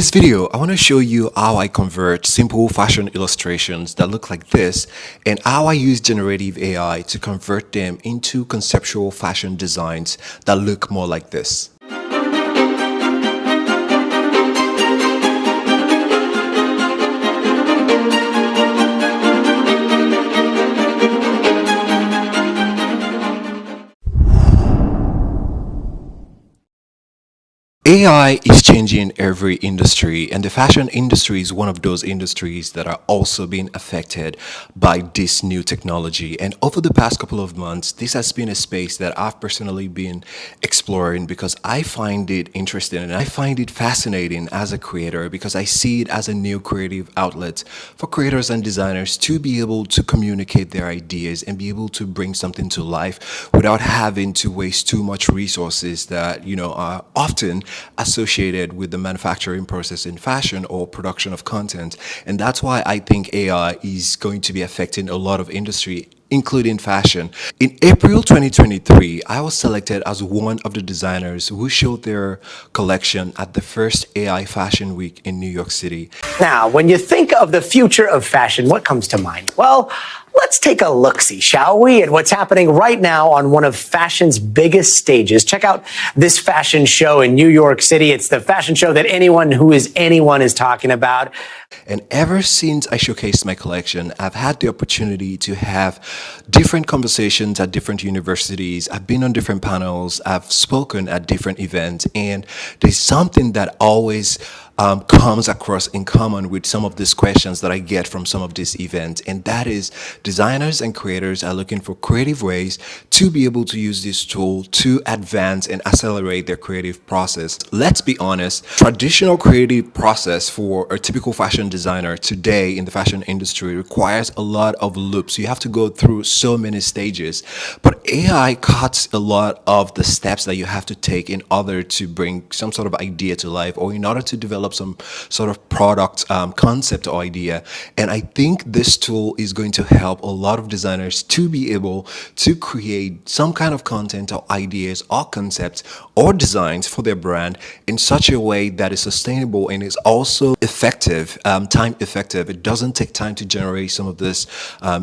this video, I want to show you how I convert simple fashion illustrations that look like this and how I use generative AI to convert them into conceptual fashion designs that look more like this. AI is changing every industry, and the fashion industry is one of those industries that are also being affected by this new technology. And over the past couple of months, this has been a space that I've personally been exploring because I find it interesting and I find it fascinating as a creator because I see it as a new creative outlet for creators and designers to be able to communicate their ideas and be able to bring something to life without having to waste too much resources that, are often associated with the manufacturing process in fashion or production of content. And that's why I think AI is going to be affecting a lot of industry, including fashion. In April 2023, I was selected as one of the designers who showed their collection at the first AI Fashion Week in New York City. Now, when you think of the future of fashion, what comes to mind? Well, let's take a look-see, shall we, at what's happening right now on one of fashion's biggest stages. Check out this fashion show in New York City. It's the fashion show that anyone who is anyone is talking about. And ever since I showcased my collection, I've had the opportunity to have different conversations at different universities. I've been on different panels. I've spoken at different events. And there's something that always comes across in common with some of these questions that I get from some of these events. And that is designers and creators are looking for creative ways to be able to use this tool to advance and accelerate their creative process. Let's be honest, traditional creative process for a typical fashion designer today in the fashion industry requires a lot of loops. You have to go through so many stages, but AI cuts a lot of the steps that you have to take in order to bring some sort of idea to life or in order to develop some sort of product concept or idea. And I think this tool is going to help a lot of designers to be able to create some kind of content or ideas or concepts or designs for their brand in such a way that is sustainable and is also effective, time effective. It doesn't take time to generate some of this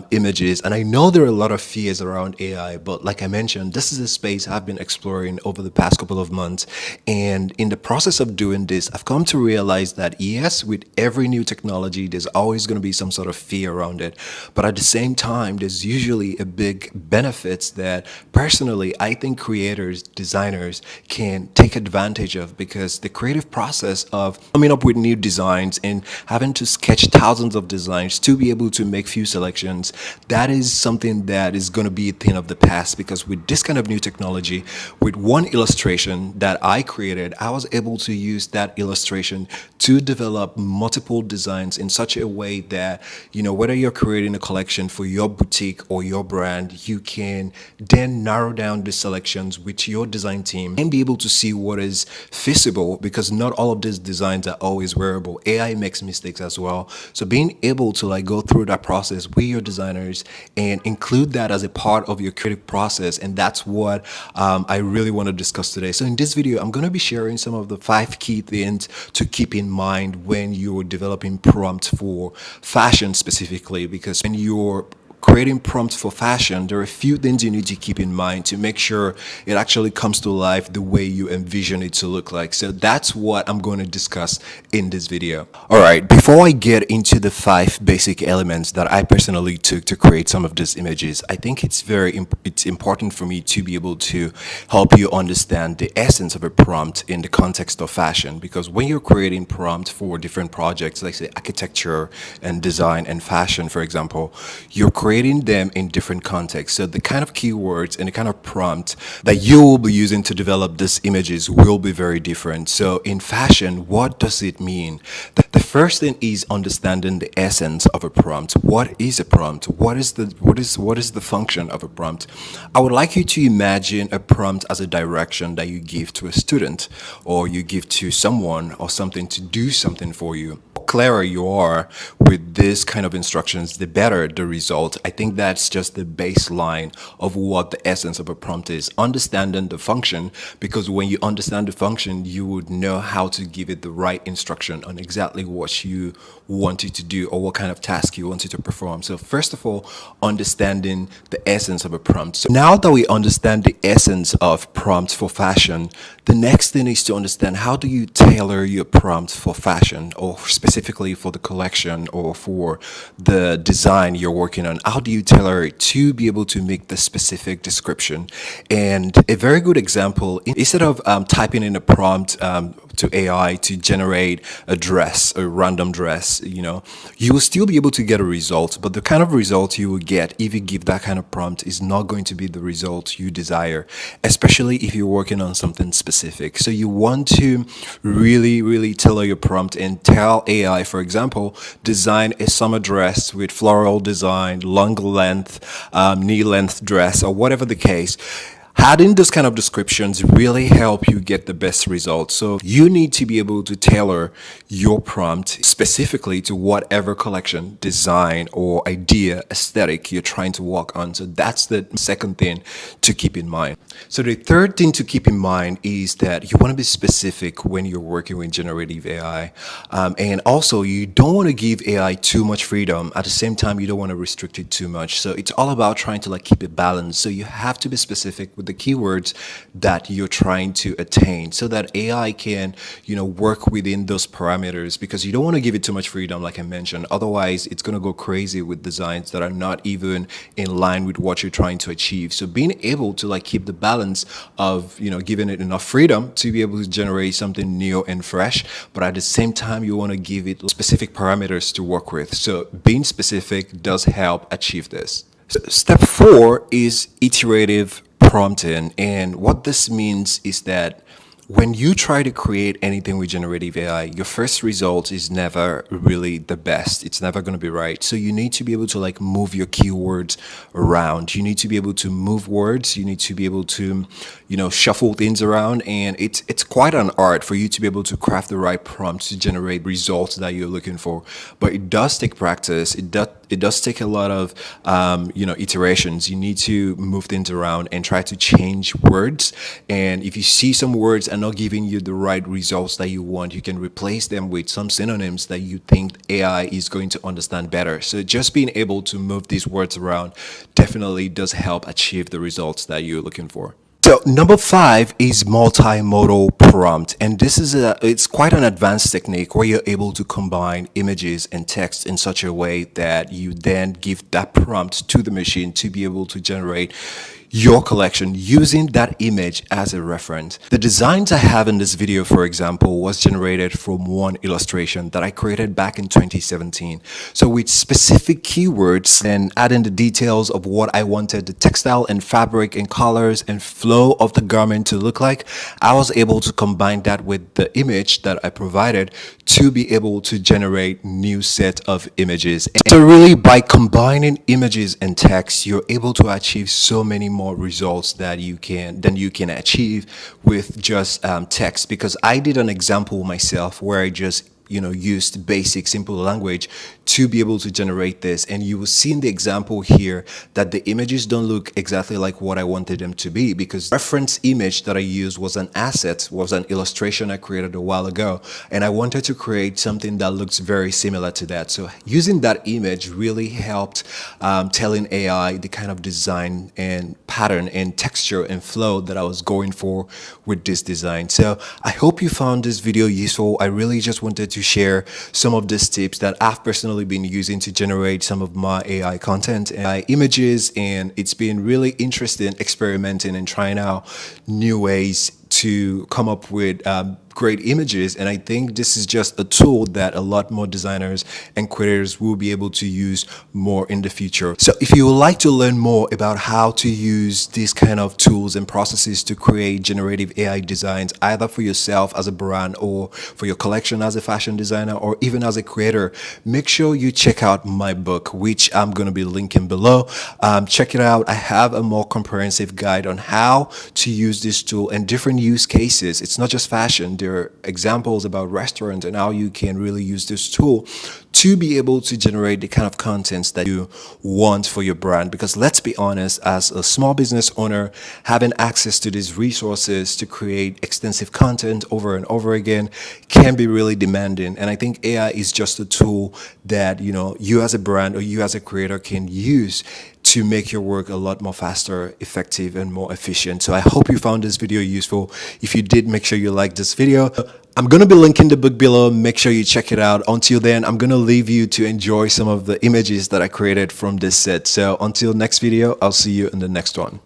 images. And I know there are a lot of fears around AI, but like I mentioned, this is a space I've been exploring over the past couple of months. And in the process of doing this, I've come to realize that yes, with every new technology, there's always going to be some sort of fear around it. But at the same time, there's usually a big benefits that personally, I think creators, designers can take advantage of because the creative process of coming up with new designs and having to sketch thousands of designs to be able to make few selections, that is something that is going to be a thing of the past because with this kind of new technology, with one illustration that I created, I was able to use that illustration to develop multiple designs in such a way that, whether you're creating a collection for your boutique or your brand, you can then narrow down the selections with your design team and be able to see what is feasible because not all of these designs are always wearable. AI makes mistakes as well. So being able to go through that process with your designers and include that as a part of your creative process. And that's what I really want to discuss today. So in this video, I'm going to be sharing some of the 5 key things to keep in mind when you're developing prompts for fashion specifically, because when you're creating prompts for fashion, there are a few things you need to keep in mind to make sure it actually comes to life the way you envision it to look like. So that's what I'm going to discuss in this video. All right, before I get into the 5 basic elements that I personally took to create some of these images, I think it's important for me to be able to help you understand the essence of a prompt in the context of fashion, because when you're creating prompts for different projects, like say architecture and design and fashion, for example, you're creating them in different contexts. So the kind of keywords and the kind of prompt that you will be using to develop these images will be very different. So in fashion, what does it mean? The first thing is understanding the essence of a prompt. What is a prompt? What is the function of a prompt? I would like you to imagine a prompt as a direction that you give to a student or you give to someone or something to do something for you. The clearer you are with this kind of instructions, the better the result. I think that's just the baseline of what the essence of a prompt is. Understanding the function, because when you understand the function, you would know how to give it the right instruction on exactly what you want it to do or what kind of task you want it to perform. So first of all, understanding the essence of a prompt. So now that we understand the essence of prompts for fashion, the next thing is to understand how do you tailor your prompt for fashion, or specifically for the collection or for the design you're working on. How do you tailor it to be able to make the specific description? And a very good example, instead of typing in a prompt to AI to generate a dress, a random dress, you will still be able to get a result, but the kind of result you will get if you give that kind of prompt is not going to be the result you desire, especially if you're working on something specific. So you want to really, really tailor your prompt and tell AI, for example, design a summer dress with floral design, long length, knee length dress, or whatever the case. Adding those kind of descriptions really help you get the best results. So you need to be able to tailor your prompt specifically to whatever collection, design, or idea, aesthetic you're trying to work on. So that's the second thing to keep in mind. So the third thing to keep in mind is that you want to be specific when you're working with generative AI. And also, you don't want to give AI too much freedom. At the same time, you don't want to restrict it too much. So it's all about trying to keep it balanced. So you have to be specific with the keywords that you're trying to attain so that AI can, work within those parameters, because you don't want to give it too much freedom, like I mentioned. Otherwise, it's going to go crazy with designs that are not even in line with what you're trying to achieve. So being able to keep the balance of, giving it enough freedom to be able to generate something new and fresh, but at the same time, you want to give it specific parameters to work with. So being specific does help achieve this. So step 4 is iterative prompting, and what this means is that when you try to create anything with generative AI, your first result is never really the best. It's never going to be right. So you need to be able to move your keywords around. You need to be able to move words. You need to be able to, shuffle things around. And it's quite an art for you to be able to craft the right prompt to generate results that you're looking for. But it does take practice. It does take a lot of, iterations. You need to move things around and try to change words. And if you see some words are not giving you the right results that you want, you can replace them with some synonyms that you think AI is going to understand better. So just being able to move these words around definitely does help achieve the results that you're looking for. So number 5 is multimodal prompt, and this is it's quite an advanced technique where you're able to combine images and text in such a way that you then give that prompt to the machine to be able to generate your collection using that image as a reference. The designs I have in this video, for example, was generated from one illustration that I created back in 2017. So with specific keywords and adding the details of what I wanted the textile and fabric and colors and flow of the garment to look like, I was able to combine that with the image that I provided to be able to generate new set of images. So really, by combining images and text, you're able to achieve so many more results that you can achieve with just text. Because I did an example myself where I just used basic simple language to be able to generate this, and you will see in the example here that the images don't look exactly like what I wanted them to be, because the reference image that I used was an asset, was an illustration I created a while ago, and I wanted to create something that looks very similar to that. So using that image really helped telling AI the kind of design and pattern and texture and flow that I was going for with this design. So I hope you found this video useful. I really just wanted to share some of these tips that I've personally been using to generate some of my AI content and images, and it's been really interesting experimenting and trying out new ways to come up with great images. And I think this is just a tool that a lot more designers and creators will be able to use more in the future. So if you would like to learn more about how to use these kind of tools and processes to create generative AI designs, either for yourself as a brand or for your collection as a fashion designer or even as a creator, make sure you check out my book, which I'm going to be linking below. Check it out. I have a more comprehensive guide on how to use this tool and different use cases. It's not just fashion. There are examples about restaurants and how you can really use this tool to be able to generate the kind of contents that you want for your brand. Because let's be honest, as a small business owner, having access to these resources to create extensive content over and over again can be really demanding. And I think AI is just a tool that, you as a brand or you as a creator can use to make your work a lot more faster, effective, and more efficient. So I hope you found this video useful. If you did, make sure you like this video. I'm going to be linking the book below. Make sure you check it out. Until then, I'm going to leave you to enjoy some of the images that I created from this set. So until next video, I'll see you in the next one.